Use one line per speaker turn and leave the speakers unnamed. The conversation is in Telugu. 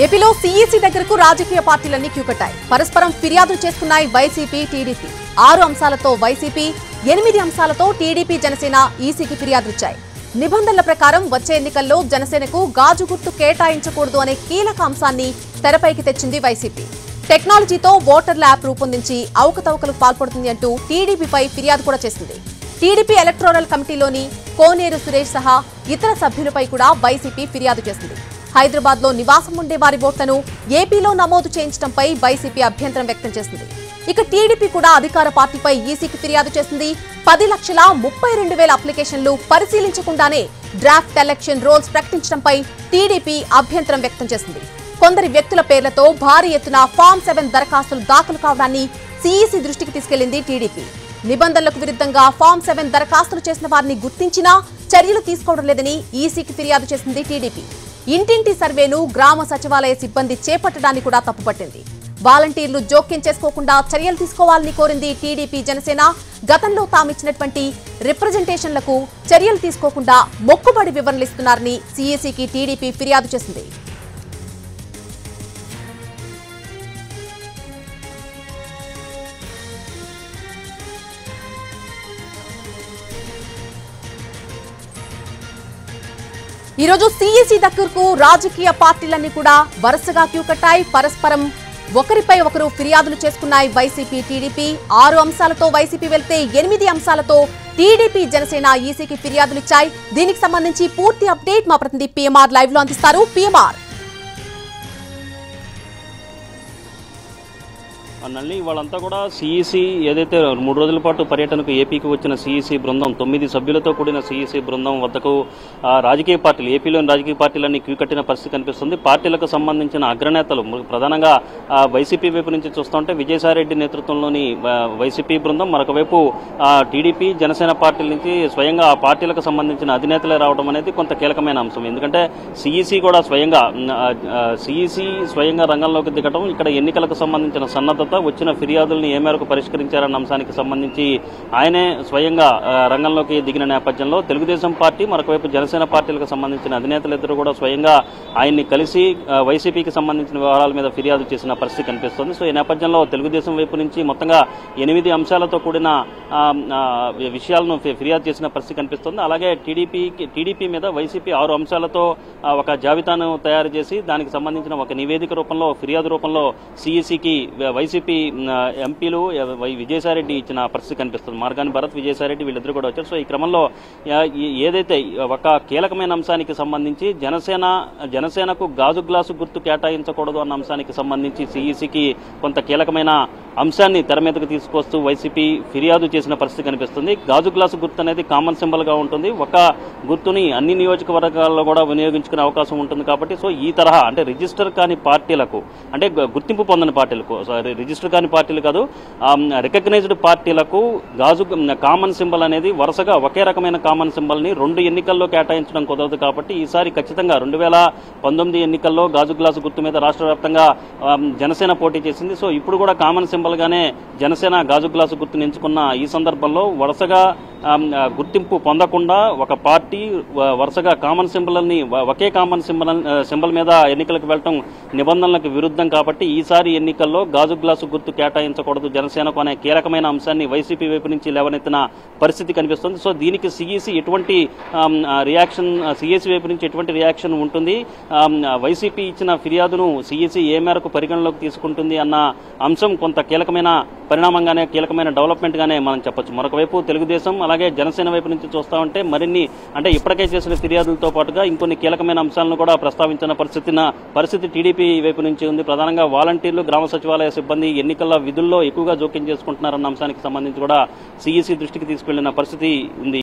ఏపీలో సీఈసీ దగ్గరకు రాజకీయ పార్టీలన్నీ క్యూకట్టాయి. పరస్పరం ఫిర్యాదులు చేసుకున్నాయి వైసీపీ, టీడీపీ. 6 అంశాలతో వైసీపీ, 8 అంశాలతో టీడీపీ, జనసేన ఈసీకి ఫిర్యాదులిచ్చాయి. నిబంధనల ప్రకారం వచ్చే ఎన్నికల్లో జనసేనకు గాజు గుర్తు కేటాయించకూడదు అనే కీలక అంశాన్ని తెరపైకి తెచ్చింది వైసీపీ. టెక్నాలజీతో ఓటర్ల యాప్ రూపొందించి అవకతవకలకు పాల్పడుతుంది అంటూ టీడీపీపై ఫిర్యాదు కూడా చేసింది. టీడీపీ ఎలక్టోరల్ కమిటీలోని కోనేరు సురేష్ సహా ఇతర సభ్యులపై కూడా వైసీపీ ఫిర్యాదు చేసింది. హైదరాబాద్ లో నివాసం ఉండే వారి ఓట్లను ఏపీలో నమోదు చేయించడంపై వైసీపీ అభ్యంతరం వ్యక్తం చేసింది. ఇక టీడీపీ కూడా అధికార పార్టీపై ఈసీకి ఫిర్యాదు చేసింది. 10,32,000 అప్లికేషన్లు పరిశీలించకుండానే డ్రాఫ్ట్ ఎలక్షన్ రోల్స్ ప్రకటించడంపై టీడీపీ అభ్యంతరం వ్యక్తం చేసింది. కొందరి వ్యక్తుల పేర్లతో భారీ ఎత్తున ఫామ్ 7 దరఖాస్తులు దాఖలు కావడాన్ని సీఈసీ దృష్టికి తీసుకెళ్లింది టీడీపీ. నిబంధనలకు విరుద్ధంగా ఫామ్ 7 దరఖాస్తులు చేసిన వారిని గుర్తించినా చర్యలు తీసుకోవడం లేదని ఈసీకి ఫిర్యాదు చేసింది టీడీపీ. ఇంటింటి సర్వేను గ్రామ సచివాలయ సిబ్బంది చేపట్టడాన్ని కూడా తప్పుపట్టింది. వాలంటీర్లు జోక్యం చేసుకోకుండా చర్యలు తీసుకోవాలని కోరింది టీడీపీ, జనసేన. గతంలో తామిచ్చినటువంటి రిప్రజెంటేషన్లకు చర్యలు తీసుకోకుండా మొక్కుబడి వివరణలిస్తున్నారని సీఈసీకి టీడీపీ ఫిర్యాదు చేసింది. ఈరోజు సీఈసీ దగ్గరకు రాజకీయ పార్టీలన్నీ కూడా వరుసగా క్యూకట్టాయి. పరస్పరం ఒకరిపై ఒకరు ఫిర్యాదులు చేసుకున్నాయి వైసీపీ, టీడీపీ. 6 అంశాలతో వైసీపీ వెళ్తే 8 అంశాలతో టీడీపీ, జనసేన ఈసీకి ఫిర్యాదులిచ్చాయి. దీనికి సంబంధించి పూర్తి అప్డేట్ మా ప్రతినిధి పీఎంఆర్ లైవ్ లో అందిస్తారు. పీఎంఆర్,
నల్లి వాళ్ళంతా కూడా సీఈసీ ఏదైతే 3 రోజుల పాటు పర్యటనకు ఏపీకి వచ్చిన సీఈసీ బృందం 9 సభ్యులతో కూడిన సీఈసీ బృందం వద్దకు రాజకీయ పార్టీలు, ఏపీలోని రాజకీయ పార్టీలన్నీ క్యూ కట్టిన పరిస్థితి కనిపిస్తుంది. పార్టీలకు సంబంధించిన అగ్రనేతలు ప్రధానంగా వైసీపీ వైపు నుంచి చూస్తుంటే విజయసాయిరెడ్డి నేతృత్వంలోని వైసీపీ బృందం, మరొక వైపు టీడీపీ, జనసేన పార్టీల నుంచి స్వయంగా ఆ పార్టీలకు సంబంధించిన అధినేతలే రావడం అనేది కొంత కీలకమైన అంశం. ఎందుకంటే సీఈసీ కూడా స్వయంగా రంగంలోకి దిగడం, ఇక్కడ ఎన్నికలకు సంబంధించిన సన్నద్ధత, వచ్చిన ఫిర్యాదుల్ని ఏ మేరకు పరిష్కరించారన్న అంశానికి సంబంధించి ఆయనే స్వయంగా రంగంలోకి దిగిన నేపథ్యంలో తెలుగుదేశం పార్టీ, మరొకవైపు జనసేన పార్టీలకు సంబంధించిన అధినేతలిద్దరూ కూడా స్వయంగా ఆయన్ని కలిసి వైసీపీకి సంబంధించిన వ్యవహారాల మీద ఫిర్యాదు చేసిన పరిస్థితి కనిపిస్తుంది. సో ఈ నేపథ్యంలో తెలుగుదేశం వైపు నుంచి మొత్తంగా 8 అంశాలతో కూడిన విషయాలను ఫిర్యాదు చేసిన పరిస్థితి కనిపిస్తుంది. అలాగే టీడీపీ మీద వైసీపీ 6 అంశాలతో ఒక జాబితాను తయారు చేసి దానికి సంబంధించిన ఒక నివేదిక రూపంలో, ఫిర్యాదు రూపంలో సీఈసీకి వైసీపీ ఎంపీలు విజయసాయిరెడ్డి ఇచ్చిన పరిస్థితి కనిపిస్తుంది. మార్గాని భరత్, విజయసాయిరెడ్డి వీళ్ళిద్దరూ కూడా వచ్చారు. సో ఈ క్రమంలో ఏదైతే ఒక కీలకమైన అంశానికి సంబంధించి జనసేనకు గాజు గ్లాసు గుర్తు కేటాయించకూడదు అన్న అంశానికి సంబంధించి సీఈసీకి కొంత కీలకమైన అంశాన్ని తెర మీదకు తీసుకొస్తూ వైసీపీ ఫిర్యాదు చేసిన పరిస్థితి కనిపిస్తుంది. గాజు గ్లాసు గుర్తు అనేది కామన్ సింబల్ గా ఉంటుంది. ఒక గుర్తుని అన్ని నియోజకవర్గాల్లో కూడా వినియోగించుకునే అవకాశం ఉంటుంది. కాబట్టి సో ఈ తరహా అంటే రిజిస్టర్ కాని పార్టీలకు, అంటే గుర్తింపు పొందని పార్టీలకు, రిజిస్టర్ కాని పార్టీలు కాదు, రికగ్నైజ్డ్ పార్టీలకు గాజు కామన్ సింబల్ అనేది వరుసగా ఒకే రకమైన కామన్ సింబల్ ని 2 ఎన్నికల్లో కేటాయించడం కుదరదు. కాబట్టి ఈసారి ఖచ్చితంగా 2019 ఎన్నికల్లో గాజు గ్లాసు గుర్తు మీద రాష్ట్ర వ్యాప్తంగా జనసేన పోటీ చేసింది. సో ఇప్పుడు కూడా కామన్ సింబల్ గానే జనసేన గాజు గ్లాసు గుర్తును ఎంచుకున్న ఈ సందర్భంలో వరుసగా గుర్తింపు పొందకుండా ఒక పార్టీ వరుసగా కామన్ సింబల్ని, ఒకే కామన్ సింబల్ మీద ఎన్నికలకు వెళ్లడం నిబంధనలకు విరుద్ధం. కాబట్టి ఈసారి ఎన్నికల్లో గాజు గ్లాసు గుర్తు కేటాయించకూడదు జనసేనకు అనే కీలకమైన అంశాన్ని వైసీపీ వైపు నుంచి లేవనెత్తిన పరిస్థితి కనిపిస్తుంది. సో దీనికి సీఈసీ వైపు నుంచి ఎటువంటి రియాక్షన్ ఉంటుంది, వైసీపీ ఇచ్చిన ఫిర్యాదును సీఈసీ ఏ మేరకు పరిగణలోకి తీసుకుంటుంది అన్న అంశం కొంత కీలకమైన పరిణామంగానే, కీలకమైన డెవలప్మెంట్ గానే మనం చెప్పొచ్చు. మరొక వైపు తెలుగుదేశం అలాగే జనసేన వైపు నుంచి చూస్తా ఉంటే మరిన్ని, అంటే ఇప్పటికే చేసిన ఫిర్యాదులతో పాటుగా ఇంకొన్ని కీలకమైన అంశాలను కూడా ప్రస్తావించిన పరిస్థితి టీడీపీ వైపు నుంచి ఉంది. ప్రధానంగా వాలంటీర్లు, గ్రామ సచివాలయ సిబ్బంది ఎన్నికల విధుల్లో ఎక్కువగా జోక్యం చేసుకుంటున్నారన్న అంశానికి సంబంధించి కూడా సీఈసీ దృష్టికి తీసుకెళ్లిన పరిస్థితి ఉంది.